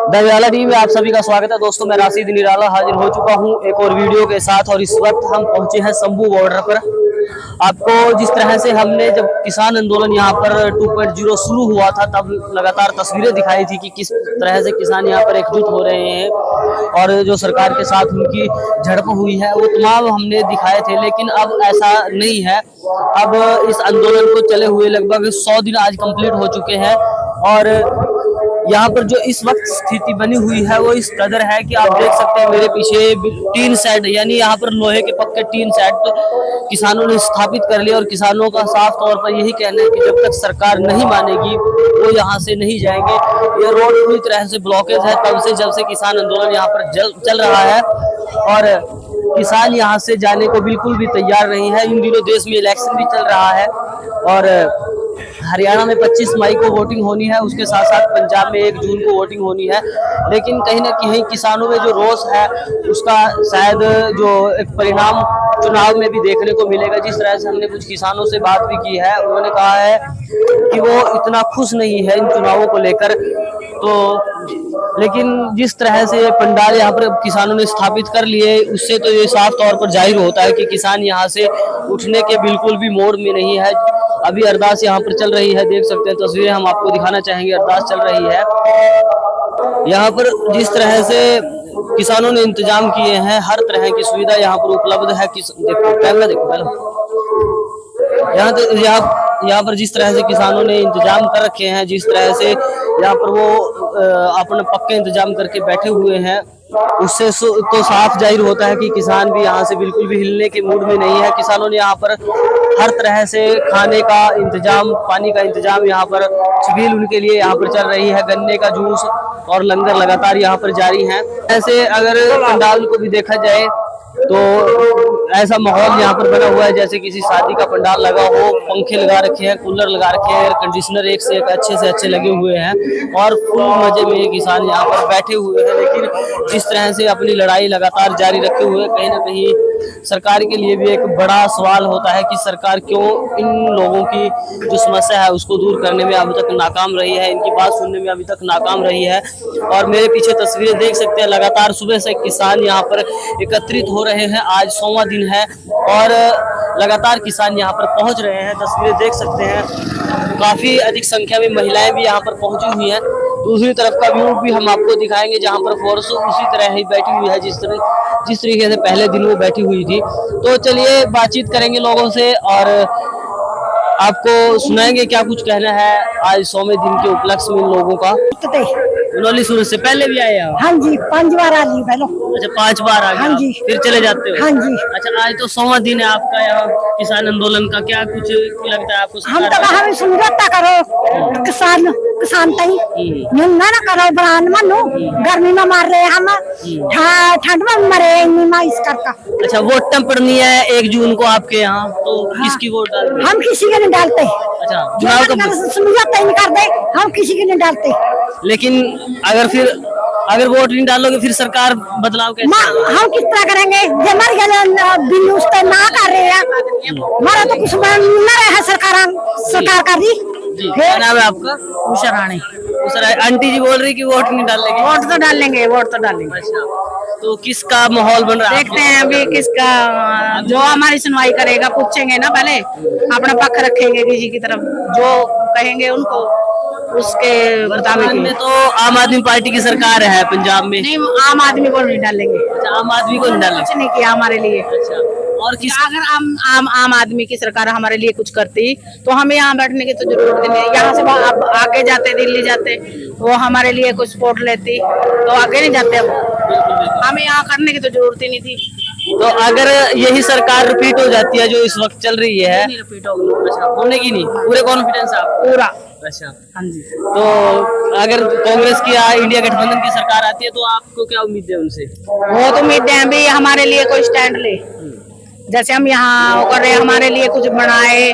दरियाला TV में आप सभी का स्वागत है। दोस्तों मैं राशिद निराला हाजिर हो चुका हूं एक और वीडियो के साथ और इस वक्त हम पहुंचे हैं शंभू बॉर्डर पर। आपको जिस तरह से हमने जब किसान आंदोलन यहां पर 2.0 शुरू हुआ था तब लगातार तस्वीरें दिखाई थी कि किस तरह से किसान यहां पर एकजुट हो रहे हैं और जो सरकार के साथ उनकी झड़प हुई है वो तमाम हमने दिखाए थे। लेकिन अब ऐसा नहीं है। अब इस आंदोलन को चले हुए लगभग 100 दिन आज कंप्लीट हो चुके हैं और यहाँ पर जो इस वक्त स्थिति बनी हुई है वो इस कदर है कि आप देख सकते हैं मेरे पीछे टीन शेड, यानी यहाँ पर लोहे के पक्के टीन शेड किसानों ने स्थापित कर लिए और किसानों का साफ तौर पर यही कहना है कि जब तक सरकार नहीं मानेगी वो यहाँ से नहीं जाएंगे। ये रोड पूरी तरह से ब्लॉकेज है तब से जब से किसान आंदोलन यहाँ पर चल रहा है और किसान यहाँ से जाने को बिल्कुल भी तैयार नहीं है। इन दिनों देश में इलेक्शन भी चल रहा है और हरियाणा में 25 मई को वोटिंग होनी है, उसके साथ साथ पंजाब में 1 जून को वोटिंग होनी है। लेकिन कहीं ना कहीं किसानों में जो रोष है उसका शायद जो एक परिणाम चुनाव में भी देखने को मिलेगा। जिस तरह से हमने कुछ किसानों से बात भी की है, उन्होंने कहा है कि वो इतना खुश नहीं है इन चुनावों को लेकर। तो लेकिन जिस तरह से पंडाल यहाँ पर किसानों ने स्थापित कर लिए उससे तो ये साफ तौर पर जाहिर होता है कि किसान यहाँ से उठने के बिल्कुल भी मोड़ में नहीं है। अभी अरदास यहाँ पर चल रही है, देख सकते हैं तस्वीरें हम आपको दिखाना चाहेंगे। अरदास चल रही है यहाँ पर। जिस तरह से किसानों ने इंतजाम किए हैं, हर तरह की सुविधा यहाँ पर उपलब्ध है। देखो कैमरा देखो यहाँ पर जिस तरह से किसानों ने इंतजाम कर रखे हैं, जिस तरह से यहाँ पर वो अपने पक्के इंतजाम करके बैठे हुए हैं, उससे तो साफ जाहिर होता है कि किसान भी यहाँ से बिल्कुल भी हिलने के मूड में नहीं है। किसानों ने यहाँ पर हर तरह से खाने का इंतजाम, पानी का इंतजाम, यहाँ पर छबील उनके लिए यहाँ पर चल रही है। गन्ने का जूस और लंगर लगातार यहाँ पर जारी है। ऐसे अगर पंडाल को भी देखा जाए तो ऐसा माहौल यहाँ पर बना हुआ है जैसे किसी शादी का पंडाल लगा हो। पंखे लगा रखे हैं, कूलर लगा रखे हैं, एयर कंडीशनर एक से एक अच्छे से अच्छे लगे हुए हैं और फुल मजे में किसान यहाँ पर बैठे हुए हैं। लेकिन जिस तरह से अपनी लड़ाई लगातार जारी रखे हुए, कहीं ना कहीं सरकार के लिए भी एक बड़ा सवाल होता है कि सरकार क्यों इन लोगों की जो समस्या है उसको दूर करने में अभी तक नाकाम रही है, इनकी बात सुनने में अभी तक नाकाम रही है। और मेरे पीछे तस्वीरें देख सकते हैं, लगातार सुबह से किसान यहाँ पर एकत्रित हो रहे हैं। आज 100वां दिन है और लगातार किसान यहाँ पर पहुंच रहे हैं। तस्वीरें देख सकते हैं, काफी अधिक संख्या में महिलाएं भी यहाँ पर पहुंची हुई हैं। दूसरी तरफ का व्यू भी हम आपको दिखाएंगे जहाँ पर फोर्स उसी तरह ही बैठी हुई है जिस तरीके से पहले दिन वो बैठी हुई थी। तो चलिए बातचीत करेंगे लोगों से और आपको सुनाएंगे क्या कुछ कहना है आज 100वें दिन के उपलक्ष्य में इन लोगों का। उन्होंने सूरत से पहले भी आए हैं? हाँ जी, 5 बार आ ली पहले। अच्छा 5 बार आ गए? हाँ जी। फिर चले जाते हो? हाँ जी। अच्छा आज तो 100वां दिन है आपका यहाँ किसान आंदोलन का, क्या कुछ लगता है आपको? हम तो कहा समझौता करो किसान तई ना करो बरान मनो गर्मी में मार रहे हम, ठंड में मरे इस करका। अच्छा वोट पड़नी है 1 जून को आपके यहाँ, तो किसकी वोट डाल रहे? हम किसी के नहीं डालते। अच्छा चुनाव का समझौता ही नहीं करते, हम किसी के नहीं डालते। लेकिन अगर वोट नहीं डालोगे फिर सरकार बदलाव कैसे? हम किस तरह करेंगे? जो मर गए बिल उस पर ना कर रहे हैं, हमारा तो कुछ मिल रहा है। सरकार कर दी। क्या नाम है आपका? उषा रानी। आंटी जी बोल रही कि वोट नहीं डालेंगे? वोट तो डालेंगे, वोट तो डालेंगे। अच्छा तो किसका माहौल बन रहा है? देखते हैं अभी किसका, जो हमारी सुनवाई करेगा पूछेंगे ना, पहले अपना पक्ष रखेंगे, किसी की तरफ जो कहेंगे उनको उसके मुताबिक में। तो आम आदमी पार्टी की सरकार है पंजाब में? नहीं, आम आदमी को नहीं डालेंगे। अच्छा आम आदमी को नहीं डालेंगे? कुछ नहीं किया हमारे लिए। अच्छा और अगर आम आदमी की सरकार हमारे लिए कुछ करती तो हमें यहाँ बैठने की तो जरूरत नहीं। यहाँ से आगे जाते, दिल्ली जाते, वो हमारे लिए कुछ सपोर्ट लेती तो आगे नहीं जाते। अब हमें यहाँ करने की तो जरूरत ही नहीं थी। तो अगर यही सरकार रिपीट हो जाती है जो इस वक्त चल रही है? नहीं रिपीट होगी। अच्छा होने की नहीं? पूरे कॉन्फिडेंस है आप? पूरा। अच्छा हाँ जी। तो अगर कांग्रेस की या इंडिया गठबंधन की सरकार आती है तो आपको क्या उम्मीद है उनसे? वो तो उम्मीद है भी हमारे लिए कोई स्टैंड ले, जैसे हम यहाँ कर रहे, हमारे लिए कुछ बनाए,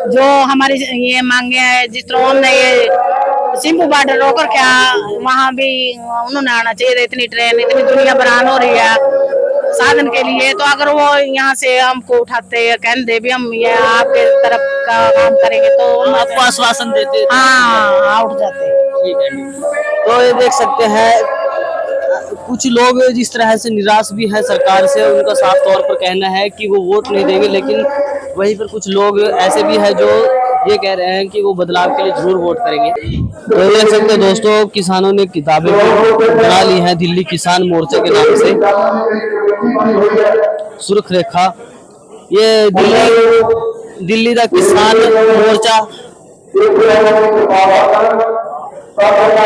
जो हमारी ये मांगे हैं। जिस तरह हमने ये शंभू बॉर्डर रोकर क्या वहाँ भी उन्होंने आना चाहिए। इतनी ट्रेन, इतनी दुनिया बरान हो रही है साधन के लिए, तो अगर वो यहाँ से हमको उठाते या कह दे भी हम ये आपके तरफ का काम करेंगे तो हम आपको आश्वासन देते? हाँ उठ जाते। ठीक है। तो ये देख सकते हैं कुछ लोग जिस तरह से निराश भी है सरकार से, उनका साफ तौर पर कहना है कि वो वोट नहीं देंगे, लेकिन वहीं पर कुछ लोग ऐसे भी है जो ये कह रहे हैं कि वो बदलाव के लिए जरूर वोट करेंगे। तो देख सकते हैं दोस्तों, किसानों ने किताबें बना ली हैं दिल्ली किसान मोर्चे के नाम से, सुर्ख रेखा। ये दिल्ली का किसान मोर्चा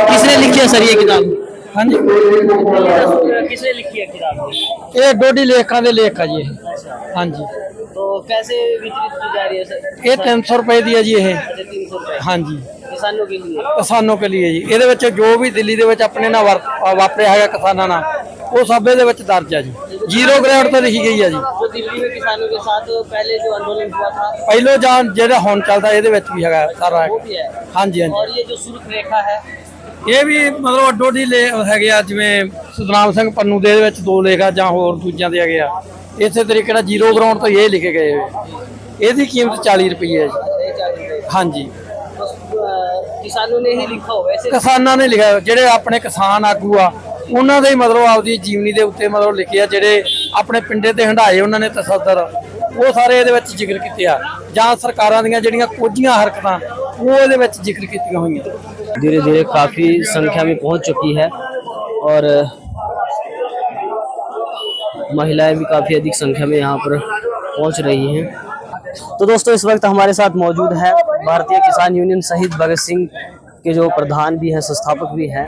किसने लिखी है सर ये किताब? हाँ जी, किसने लिखी है किताब? ये डोडी लेखा दे लेखा जी। हाँ जी, तो कैसे वितरित की जा रही है सर? ये 300 रुपए दी है जी। ये 300 रुपए हाँ जी, किसानों के लिए। ਕਿਸਾਨੋਂ के लिए ਜੀ। ਇਹਦੇ ਵਿੱਚ ਜੋ ਵੀ ਦਿੱਲੀ ਦੇ ਵਿੱਚ ਆਪਣੇ ਨਾਲ ਵਾਪਰਿਆ ਹੈਗਾ ਕਿਸਾਨਾਂ ਨਾਲ, ਉਹ ਸਭ ਇਹਦੇ ਵਿੱਚ ਦਰਜ ਹੈ ਜੀ। ਜ਼ੀਰੋ ਗ੍ਰੇਡ ਤੇ ਲਿਖੀ ਗਈ ਹੈ ਜੀ। तो दिल्ली में किसानों के साथ पहले जो आंदोलन हुआ था ਪਹਿਲੋਂ ਜਾਂ ਜਿਹੜਾ ਹੁਣ ਚੱਲਦਾ ਇਹਦੇ ਵਿੱਚ ਵੀ ਹੈਗਾ ਸਾਰਾ। वो भी है। हाँ जी, हाँ जी। और ये जो सुर्ख रेखा है ਇਹ ਵੀ ਮਤਲਬ ਅੱਡੋ ਅੱਡੀ ਹੈਗੇ ਆ, ਜਿਵੇਂ ਸਤਨਾਮ ਸਿੰਘ ਪੰਨੂ ਦੇ ਵਿੱਚ 2 ਲੇਖ ਆ ਜਾਂ ਹੋਰ ਦੂਜਿਆਂ ਦੇ ਹੈਗੇ ਆ। ਇਸੇ ਤਰੀਕੇ ਨਾਲ ਜ਼ੀਰੋ ਗਰਾਊਂਡ ਤੋਂ ਇਹ ਲਿਖੇ ਗਏ ਹੋਏ। ਇਹਦੀ ਕੀਮਤ 40 ਰੁਪਏ ਹੈ ਜੀ। हाँ जी, किसानों ने ही लिखा हो वैसे। ਕਿਸਾਨਾਂ ਨੇ ਲਿਖਿਆ, ਜਿਹੜੇ ਆਪਣੇ ਕਿਸਾਨ ਆਗੂ ਆ ਉਹਨਾਂ ਦੇ ਮਤਲਬ ਆਪਦੀ ਜੀਵਨੀ ਦੇ ਉੱਤੇ ਮਤਲਬ ਲਿਖਿਆ, ਜਿਹੜੇ ਆਪਣੇ ਪਿੰਡੇ ਤੇ ਹੰਡਾਏ ਉਹਨਾਂ ਨੇ ਤਸੱਦਰ, ਉਹ ਸਾਰੇ ਇਹਦੇ ਵਿੱਚ ਜ਼ਿਕਰ ਕੀਤੇ ਆ, ਜਾਂ ਸਰਕਾਰਾਂ ਦੀਆਂ ਜਿਹੜੀਆਂ ਕੋਝੀਆਂ ਹਰਕਤਾਂ ਉਹ ਇਹਦੇ ਵਿੱਚ ਜ਼ਿਕਰ ਕੀਤੀਆਂ ਹੋਈਆਂ। धीरे धीरे काफी संख्या में पहुंच चुकी है और महिलाएं भी काफी अधिक संख्या में यहाँ पर पहुंच रही हैं। तो दोस्तों, इस वक्त हमारे साथ मौजूद है भारतीय किसान यूनियन शहीद भगत सिंह के जो प्रधान भी हैं, संस्थापक भी हैं,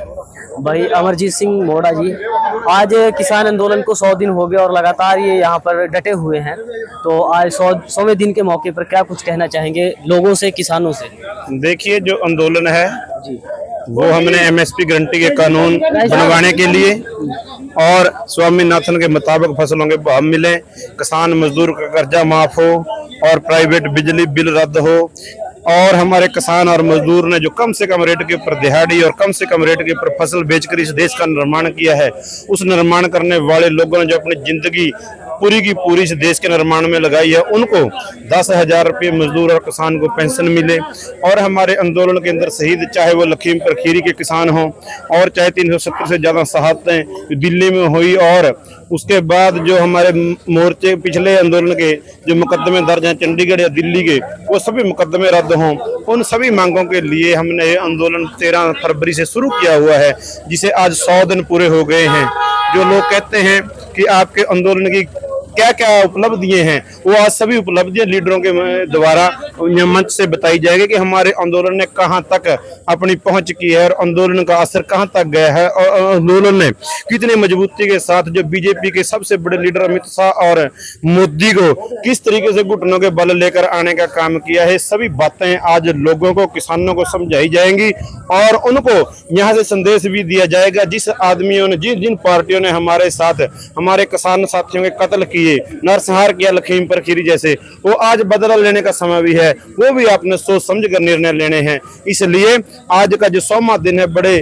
भाई अमरजीत सिंह मोड़ा जी। आज किसान आंदोलन को 100 दिन हो गए और लगातार ये यहाँ पर डटे हुए हैं। तो आज 100वें दिन के मौके पर क्या कुछ कहना चाहेंगे लोगों से, किसानों से? देखिए, जो आंदोलन है वो हमने एमएसपी गारंटी के कानून बनवाने के लिए और स्वामीनाथन के मुताबिक फसलों के भाव मिले, किसान मजदूर का कर्जा माफ हो और प्राइवेट बिजली बिल रद्द हो, और हमारे किसान और मजदूर ने जो कम से कम रेट के ऊपर दिहाड़ी और कम से कम रेट के ऊपर फसल बेचकर इस देश का निर्माण किया है, उस निर्माण करने वाले लोगों ने जो अपनी जिंदगी पूरी की पूरी इस देश के निर्माण में लगाई है, उनको 10,000 रुपये मजदूर और किसान को पेंशन मिले। और हमारे आंदोलन के अंदर शहीद, चाहे वो लखीमपुर खीरी के किसान हों और चाहे 370 से ज़्यादा शहादतें दिल्ली में हुई, और उसके बाद जो हमारे मोर्चे पिछले आंदोलन के जो मुकदमे दर्ज हैं चंडीगढ़ या दिल्ली के, वो सभी मुकदमे रद्द हों। उन सभी मांगों के लिए हमने ये आंदोलन 13 फरवरी से शुरू किया हुआ है, जिसे आज 100 दिन पूरे हो गए हैं। जो लोग कहते हैं कि आपके आंदोलन की क्या क्या उपलब्धियां हैं, वो आज सभी उपलब्धियां लीडरों के द्वारा मंच से बताई जाएगी कि हमारे आंदोलन ने कहां तक अपनी पहुंच की है और आंदोलन का असर कहां तक गया है, और आंदोलन ने कितनी मजबूती के साथ जो बीजेपी के सबसे बड़े लीडर अमित शाह और मोदी को किस तरीके से घुटनों के बल लेकर आने का काम किया है, सभी बातें आज लोगों को, किसानों को समझाई जाएंगी और उनको यहाँ से संदेश भी दिया जाएगा। जिस आदमियों ने, जिन पार्टियों ने हमारे साथ हमारे किसान साथियों के कत्ल किए, नरसंहार किया लखीमपुर खीरी जैसे, वो आज बदला लेने का समय भी है, वो भी आपने सोच समझ कर निर्णय लेने हैं। इसलिए आज का जो 100वां दिन है, बड़े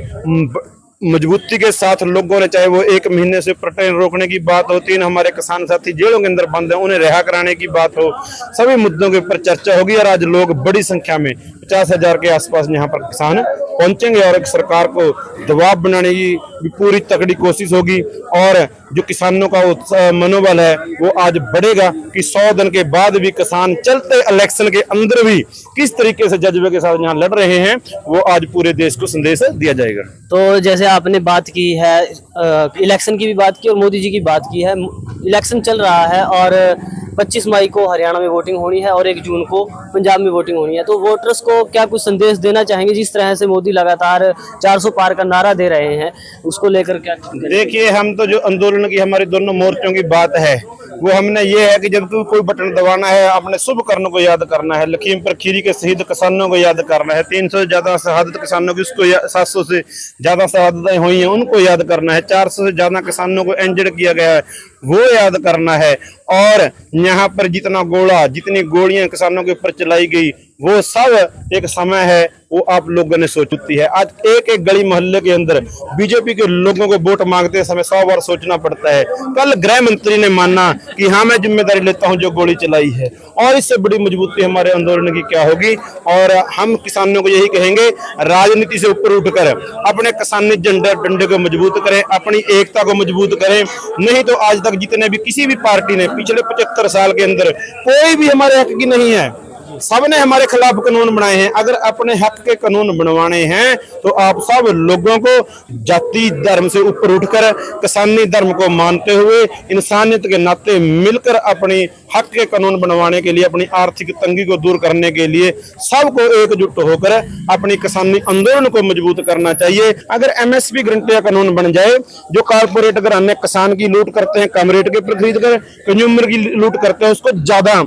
मजबूती के साथ लोगों ने, चाहे वो 1 महीने से प्रटेन रोकने की बात हो, 3 हमारे किसान साथी जेलों के अंदर बंद हैं उन्हें रिहा कराने की बात हो, सभी मुद्दों के ऊपर चर्चा होगी। और आज लोग बड़ी संख्या में 50,000 के आसपास यहाँ पर किसान पहुंचेंगे और एक सरकार को दबाव बनाने की पूरी तगड़ी कोशिश होगी। और जो किसानों का मनोबल है वो आज बढ़ेगा कि 100 दिन के बाद भी किसान चलते इलेक्शन के अंदर भी किस तरीके से जज्बे के साथ यहाँ लड़ रहे हैं, वो आज पूरे देश को संदेश दिया जाएगा। तो जैसे आपने बात की है, इलेक्शन की भी बात की और मोदी जी की बात की है। इलेक्शन चल रहा है और 25 मई को हरियाणा में वोटिंग होनी है और 1 जून को पंजाब में वोटिंग होनी है। तो वोटर्स को क्या कुछ संदेश देना चाहेंगे? जिस तरह से मोदी लगातार 400 पार का नारा दे रहे हैं, उसको लेकर क्या? देखिए, हम तो जो आंदोलन की हमारे दोनों मोर्चों की बात है, वो हमने ये है कि जब कोई बटन दबाना है, अपने शुभ कर्णों को याद करना है, लखीमपुर खीरी के शहीद किसानों को याद करना है, 300 से ज्यादा शहादत किसानों की, उसको 700 से ज्यादा शहादतें हुई हैं उनको याद करना है, 400 से ज्यादा किसानों को इंजर्ड किया गया है वो याद करना है। और यहाँ पर जितना गोला, जितनी गोलियां किसानों के ऊपर चलाई गई वो सब एक समय है, वो आप लोगों ने सोचती है। आज एक एक गली मोहल्ले के अंदर बीजेपी के लोगों को वोट मांगते समय 100 बार सोचना पड़ता है। कल गृह मंत्री ने माना कि हाँ मैं जिम्मेदारी लेता हूं जो गोली चलाई है, और इससे बड़ी मजबूती हमारे आंदोलन की क्या होगी। और हम किसानों को यही कहेंगे, राजनीति से ऊपर उठकर अपने किसानी झंडे डंडे को मजबूत करें, अपनी एकता को मजबूत करें। नहीं तो आज तक जितने भी किसी भी पार्टी ने पिछले 75 साल के अंदर कोई भी हमारे हक की नहीं है, सबने हमारे खिलाफ कानून बनाए हैं। अगर अपने हक के कानून बनवाने हैं तो आप सब लोगों को जाति धर्म से ऊपर उठकर किसानी धर्म को मानते हुए इंसानियत के नाते मिलकर अपने हक के कानून बनवाने के लिए, अपनी आर्थिक तंगी को दूर करने के लिए सबको एकजुट होकर अपनी किसानी आंदोलन को मजबूत करना चाहिए। अगर एमएसपी गारंटी का कानून बन जाए, जो कारपोरेट घराने किसान की लूट करते हैं, कम रेट के पर खरीद कर कंज्यूमर की लूट करते हैं, उसको ज्यादा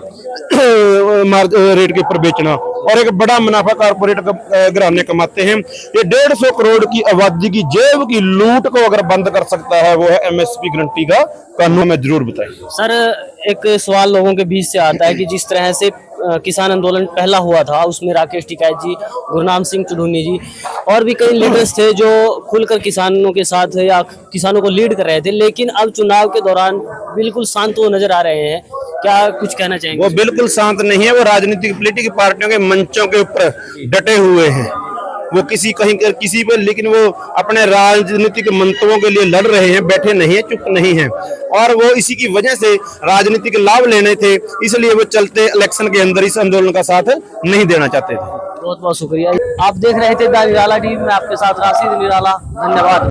रेट के ऊपर बेचना, और एक बड़ा मुनाफा कारपोरेट घराने कमाते हैं। ये 150 करोड़ की आबादी की जेब की लूट को अगर बंद कर सकता है वो है एमएसपी गारंटी का कानून। में जरूर बताइए सर, एक सवाल लोगों के बीच से आता है कि जिस तरह से किसान आंदोलन पहला हुआ था, उसमें राकेश टिकैत जी, गुरनाम सिंह चुढ़ूनी जी और भी कई लीडर्स थे जो खुलकर किसानों के साथ या किसानों को लीड कर रहे थे, लेकिन अब चुनाव के दौरान बिल्कुल शांत वो नजर आ रहे हैं। क्या कुछ कहना चाहेंगे? वो बिल्कुल शांत नहीं है, वो राजनीतिक पॉलिटिकल पार्टियों के मंचों के ऊपर डटे हुए हैं। वो किसी पे, लेकिन वो अपने राजनीतिक मंतव्यों के लिए लड़ रहे हैं, बैठे नहीं है, चुप नहीं है। और वो इसी की वजह से राजनीतिक लाभ लेने थे, इसलिए वो चलते इलेक्शन के अंदर इस आंदोलन का साथ नहीं देना चाहते थे। बहुत बहुत शुक्रिया। आप देख रहे थे द निराला टीवी में, आपके साथ राशिद निराला। धन्यवाद।